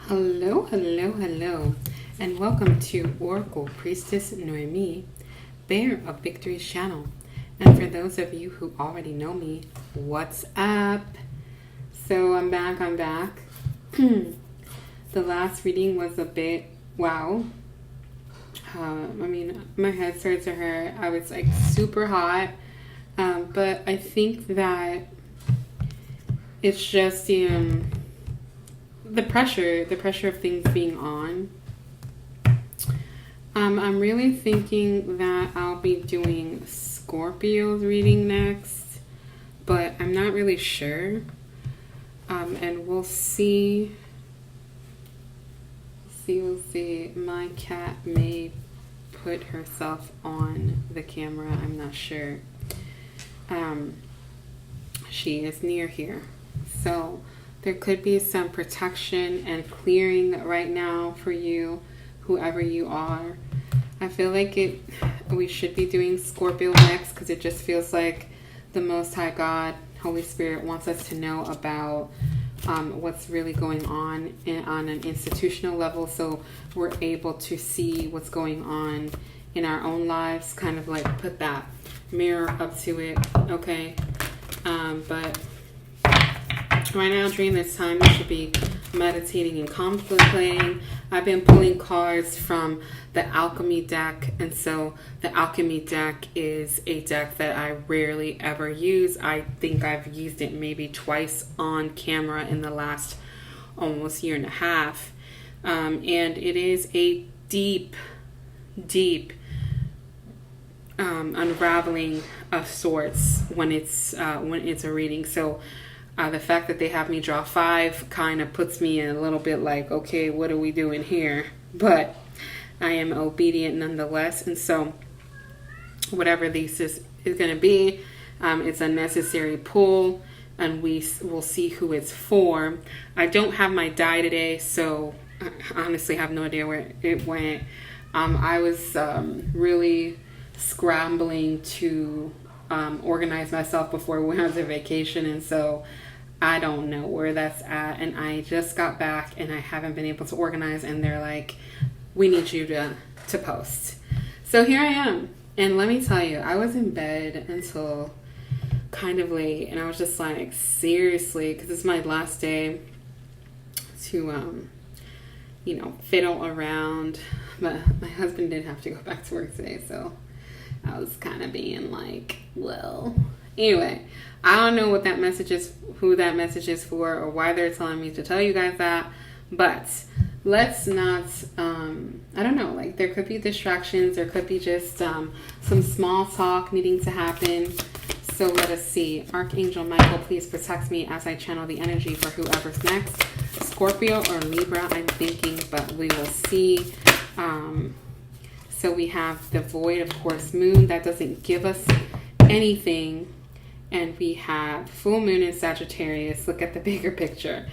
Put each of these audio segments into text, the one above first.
Hello, hello, hello, and welcome to Oracle Priestess Noemi, Bear of Victory's channel. And for those of you who already know me, what's up? So I'm back. The last reading was a bit, wow. My head started to hurt. I was like super hot. But I think that it's just the pressure of things being on. I'm really thinking that I'll be doing Scorpio's reading next, but I'm not really sure. And we'll see. We'll see. My cat may put herself on the camera. I'm not sure. She is near here. So there could be some protection and clearing right now for you, whoever you are. I feel like we should be doing Scorpio next because it just feels like the Most High God, Holy Spirit, wants us to know about what's really going on on an institutional level, so we're able to see what's going on in our own lives, kind of like put that mirror up to it, okay? But right now, during this time, you should be meditating and contemplating. I've been pulling cards from the Alchemy deck, and so the Alchemy deck is a deck that I rarely ever use. I think I've used it maybe twice on camera in the last almost year and a half, and it is a deep unraveling of sorts when it's a reading. So the fact that they have me draw 5 kind of puts me in a little bit like, okay, what are we doing here? But I am obedient nonetheless. And so whatever this is going to be, it's a necessary pull, and we will see who it's for. I don't have my die today, so I honestly have no idea where it went. I was really scrambling to organize myself before we went on vacation, and so I don't know where that's at, and I just got back and I haven't been able to organize, and they're like, we need you to post. So here I am, and let me tell you, I was in bed until kind of late, and I was just like, seriously, because it's my last day to fiddle around, but my husband did have to go back to work today, so I was kind of being like, well, anyway, I don't know what that message is, who that message is for, or why they're telling me to tell you guys that, but let's not, I don't know, like there could be distractions, there could be just some small talk needing to happen. So let us see. Archangel Michael, please protect me as I channel the energy for whoever's next. Scorpio or Libra, I'm thinking, but we will see. So we have the void, of course, moon. That doesn't give us anything. And we have full moon in Sagittarius. Look at the bigger picture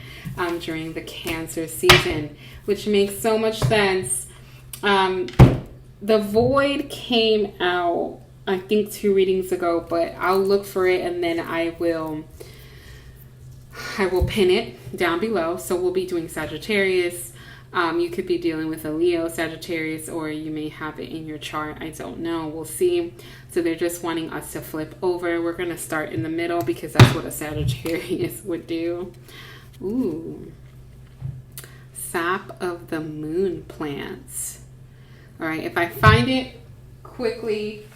during the Cancer season, which makes so much sense. The void came out, I think, 2 readings ago, but I'll look for it and then I will pin it down below. So we'll be doing Sagittarius. You could be dealing with a Leo, Sagittarius, or you may have it in your chart. I don't know. We'll see. So they're just wanting us to flip over. We're going to start in the middle because that's what a Sagittarius would do. Ooh. Sap of the moon plants. All right. If I find it quickly,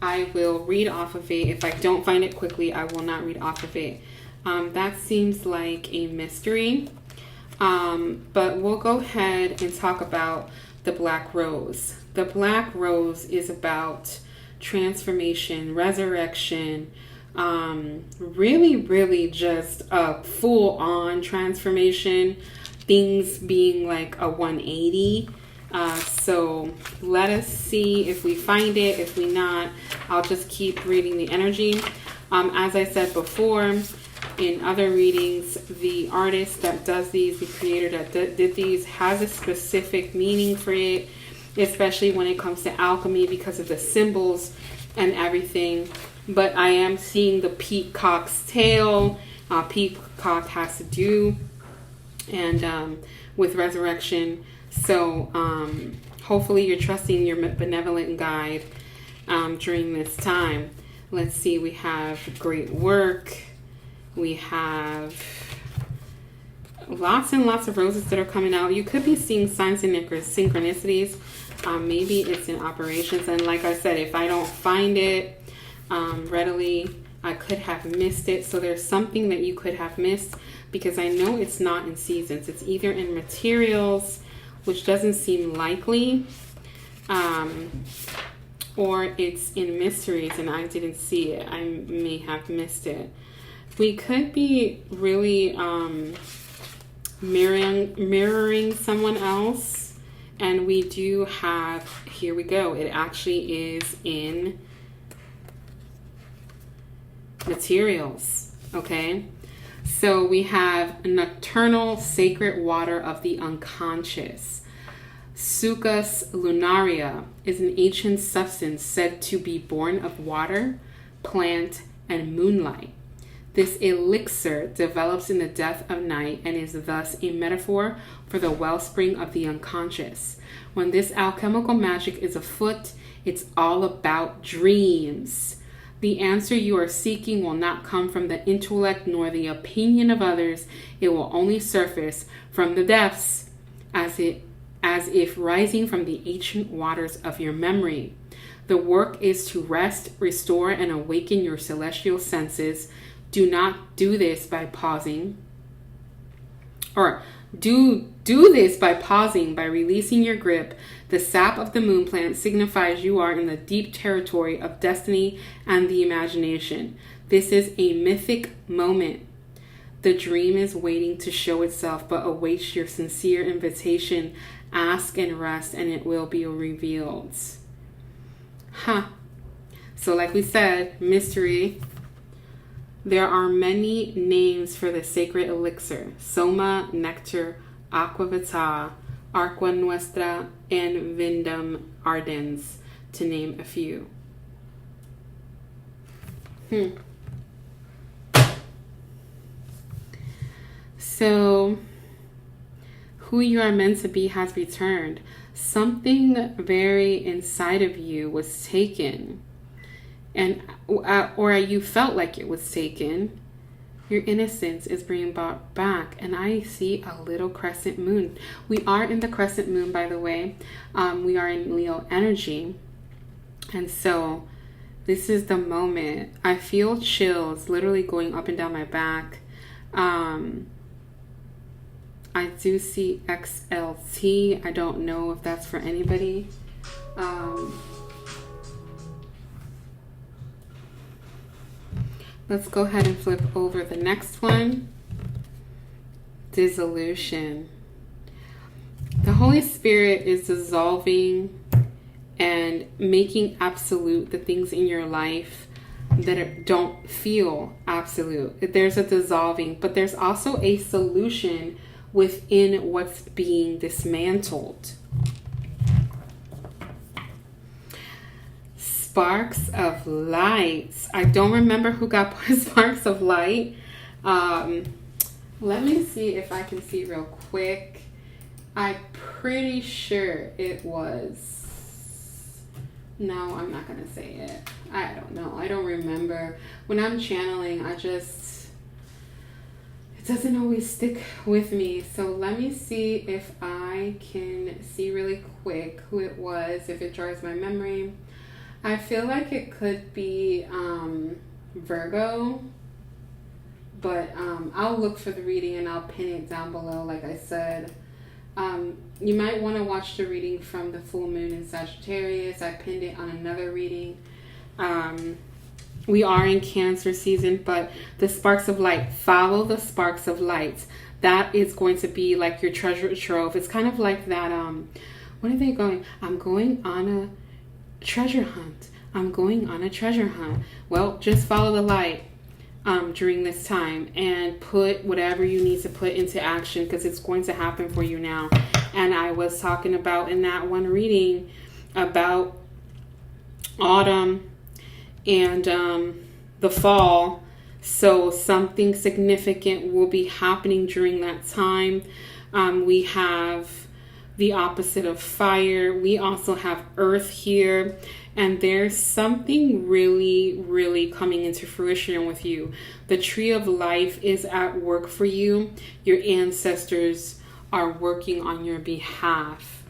I will read off of it. If I don't find it quickly, I will not read off of it. That seems like a mystery. But we'll go ahead and talk about the Black Rose. The Black Rose is about transformation, resurrection, really just a full-on transformation, things being like a 180. So let us see if we find it. If we not, I'll just keep reading the energy. As I said before, in other readings, the artist that does these, the creator that did these, has a specific meaning for it, especially when it comes to alchemy because of the symbols and everything. But I am seeing the peacock's tail. Peacock has to do and with resurrection. So hopefully you're trusting your benevolent guide during this time. Let's see, we have great work. We have lots and lots of roses that are coming out. You could be seeing signs and synchronicities. Maybe it's in operations. And like I said, if I don't find it readily, I could have missed it. So there's something that you could have missed, because I know it's not in seasons. It's either in materials, which doesn't seem likely, or it's in mysteries and I didn't see it. I may have missed it. We could be really mirroring someone else, and we do have, here we go, it actually is in materials. Okay, so we have nocturnal sacred water of the unconscious. Succus lunaria is an ancient substance said to be born of water, plant, and moonlight. This elixir develops in the depth of night and is thus a metaphor for the wellspring of the unconscious. When this alchemical magic is afoot, it's all about dreams. The answer you are seeking will not come from the intellect nor the opinion of others. It will only surface from the depths, as if rising from the ancient waters of your memory. The work is to rest, restore, and awaken your celestial senses. Do not do this by pausing, or do this by pausing, by releasing your grip. The sap of the moon plant signifies you are in the deep territory of destiny and the imagination. This is a mythic moment. The dream is waiting to show itself, but awaits your sincere invitation. Ask and rest, and it will be revealed. So like we said, mystery. There are many names for the sacred elixir: soma, nectar, aqua vitae, aqua nuestra, and vindum ardens, to name a few. So, who you are meant to be has returned. Something very inside of you was taken, and or you felt like it was taken. Your innocence is being brought back, and I see a little crescent moon. We are in the crescent moon, by the way. We are in Leo energy, and so this is the moment. I feel chills literally going up and down my back. I do see XLT. I don't know if that's for anybody. Let's go ahead and flip over the next one. Dissolution. The Holy Spirit is dissolving and making absolute the things in your life that don't feel absolute. There's a dissolving, but there's also a solution within what's being dismantled. Sparks of light. I don't remember who got sparks of light. Let me see if I can see real quick. I'm pretty sure it was... No, I'm not going to say it. I don't know. I don't remember. When I'm channeling, it doesn't always stick with me. So let me see if I can see really quick who it was, if it jogs my memory. I feel like it could be Virgo, but I'll look for the reading and I'll pin it down below, like I said. You might want to watch the reading from the full moon in Sagittarius. I pinned it on another reading. We are in Cancer season, but the sparks of light, follow the sparks of light. That is going to be like your treasure trove. It's kind of like that, what are they going? I'm going on a treasure hunt. I'm going on a treasure hunt. Well, just follow the light during this time and put whatever you need to put into action, because it's going to happen for you now. And I was talking about in that one reading about autumn and the fall. So something significant will be happening during that time. We have the opposite of fire. We also have earth here. And there's something really, really coming into fruition with you. The tree of life is at work for you. Your ancestors are working on your behalf.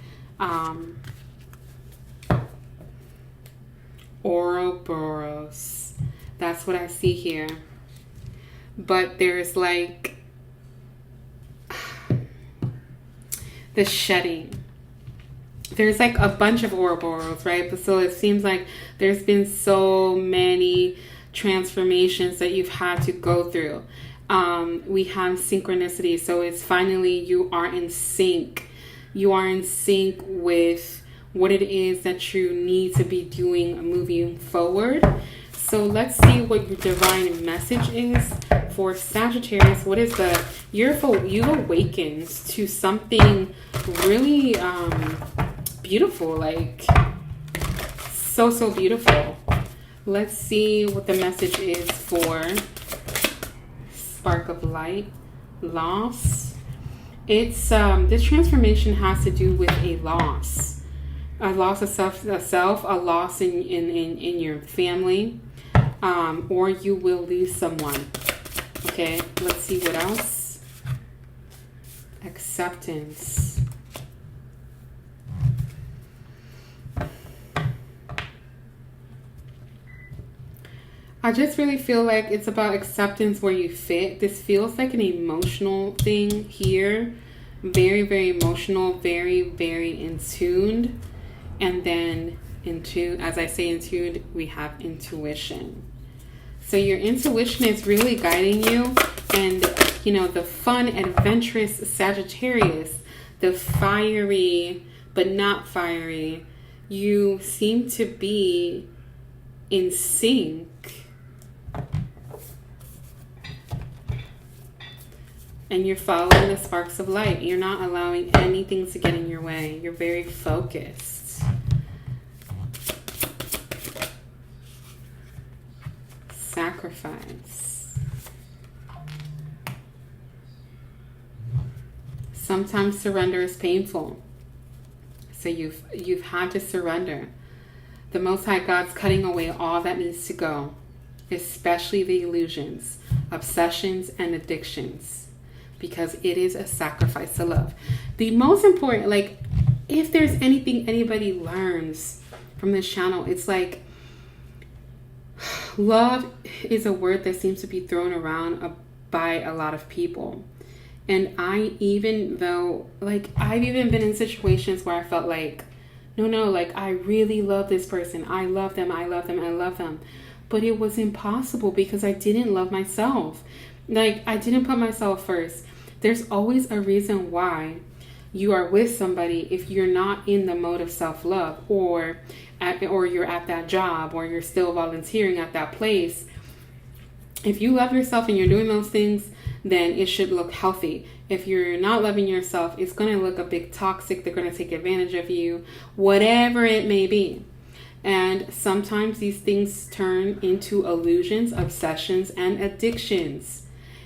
Ouroboros. That's what I see here. But there's like the shedding. There's like a bunch of Ouroboros, right? But so it seems like there's been so many transformations that you've had to go through. We have synchronicity. So it's finally you are in sync. You are in sync with what it is that you need to be doing moving forward. So let's see what your divine message is for Sagittarius. What is you've awakened to something really beautiful, like so beautiful. Let's see what the message is for Spark of Light. Loss. It's this transformation has to do with a loss of self, a loss in your family, or you will lose someone. Okay, let's see what else. Acceptance. I just really feel like it's about acceptance where you fit. This feels like an emotional thing here. Very, very emotional, very, very in tuned. And then as I say in tuned, we have intuition. So your intuition is really guiding you. And, the fun, adventurous Sagittarius, the fiery, but not fiery, you seem to be in sync. And you're following the sparks of light. You're not allowing anything to get in your way. You're very focused. Sacrifice. Sometimes surrender is painful. So you've had to surrender. The Most High God's cutting away all that needs to go, especially the illusions, obsessions, and addictions. Because it is a sacrifice to love. The most important, like, if there's anything anybody learns from this channel, it's like love is a word that seems to be thrown around by a lot of people. And I've even been in situations where I felt like, no, like I really love this person. I love them. But it was impossible because I didn't love myself. Like, I didn't put myself first. There's always a reason why you are with somebody if you're not in the mode of self-love, or you're at that job, or you're still volunteering at that place. If you love yourself and you're doing those things, then it should look healthy. If you're not loving yourself, it's going to look a bit toxic. They're going to take advantage of you, whatever it may be. And sometimes these things turn into illusions, obsessions, and addictions.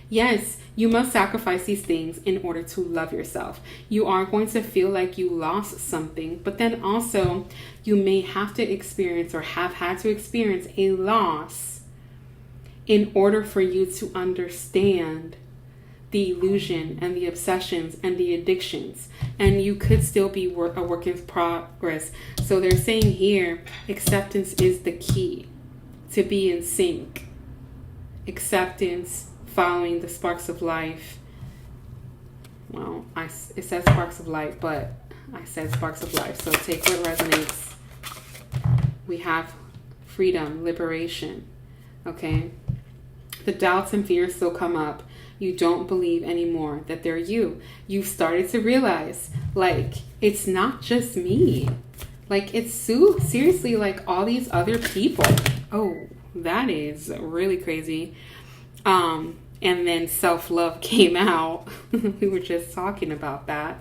Yes, you must sacrifice these things in order to love yourself. You are going to feel like you lost something, but then also you may have to experience or have had to experience a loss in order for you to understand the illusion and the obsessions and the addictions. And you could still be a work in progress. So they're saying here, acceptance is the key to be in sync. Acceptance, following the sparks of life. Well, it says sparks of light, but I said sparks of life. So take what resonates. We have freedom, liberation. Okay? The doubts and fears still come up. You don't believe anymore that they're you. You've started to realize, like, it's not just me. Like, it's seriously like all these other people. Oh, that is really crazy. And then self-love came out. We were just talking about that.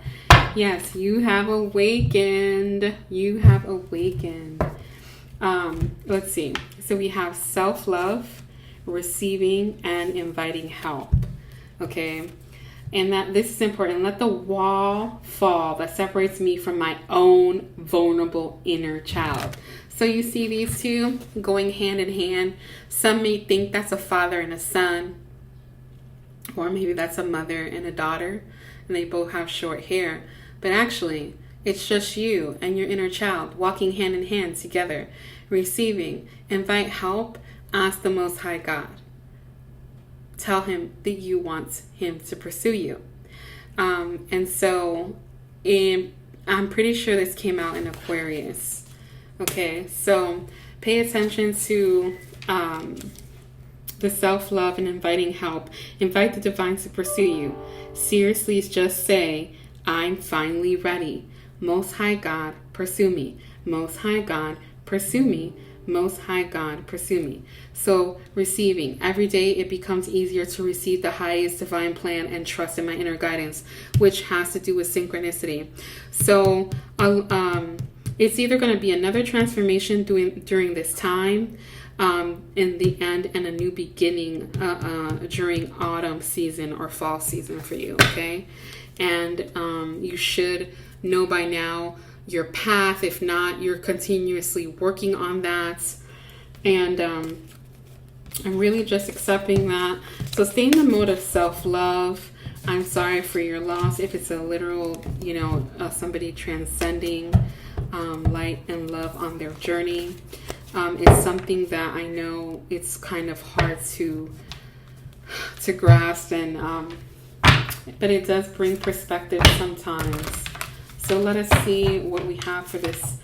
Yes, you have awakened. You have awakened. Let's see. So we have self-love, receiving, and inviting help. Okay? And that this is important. Let the wall fall that separates me from my own vulnerable inner child. So you see these two going hand in hand. Some may think that's a father and a son, or maybe that's a mother and a daughter, and they both have short hair. But actually, it's just you and your inner child walking hand in hand together, receiving. Invite help. Ask the Most High God. Tell him that you want him to pursue you. And so I'm pretty sure this came out in Aquarius. Okay, so pay attention to the self-love and inviting help. Invite the divine to pursue you. Seriously, just say, I'm finally ready. Most High God, pursue me. Most High God, pursue me. Most High God, pursue me. So receiving. Every day it becomes easier to receive the highest divine plan and trust in my inner guidance, which has to do with synchronicity. So it's either going to be another transformation during this time, in the end, and a new beginning during autumn season or fall season for you, okay? And you should know by now your path. If not, you're continuously working on that. And I'm really just accepting that. So stay in the mode of self-love. I'm sorry for your loss. If it's a literal, somebody transcending light and love on their journey. It's something that I know it's kind of hard to grasp, and but it does bring perspective sometimes. So let us see what we have for this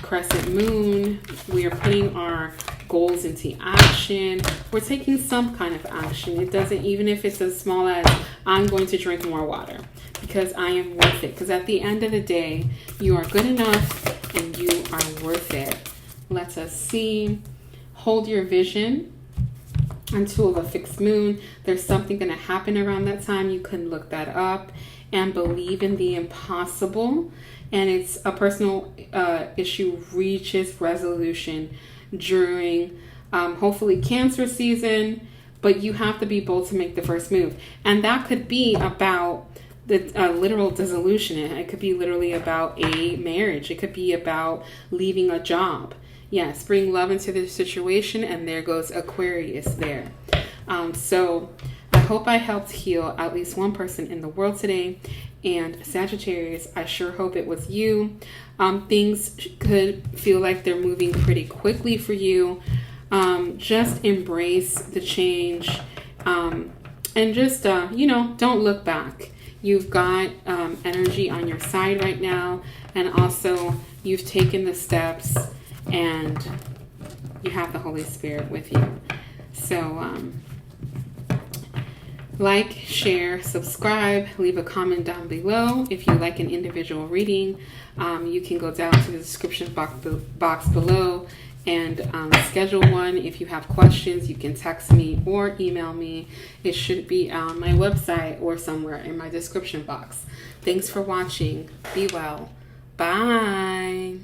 crescent moon. We are putting our goals into action. We're taking some kind of action. It doesn't, even if it's as small as I'm going to drink more water because I am worth it. Because at the end of the day, you are good enough and you are worth it. Let us see. Hold your vision until the fixed moon. There's something going to happen around that time. You can look that up. And believe in the impossible. And it's a personal issue reaches resolution during hopefully Cancer season. But you have to be bold to make the first move. And that could be about the literal dissolution. It could be literally about a marriage. It could be about leaving a job. Yes, bring love into the situation. And there goes Aquarius there. So I hope I helped heal at least one person in the world today. And Sagittarius, I sure hope it was you. Things could feel like they're moving pretty quickly for you. Just embrace the change. And just, don't look back. You've got energy on your side right now. And also, you've taken the steps. And you have the Holy Spirit with you. So, like, share, subscribe, leave a comment down below. If you like an individual reading, you can go down to the description box below and schedule one. If you have questions, you can text me or email me. It should be on my website or somewhere in my description box. Thanks for watching. Be well. Bye.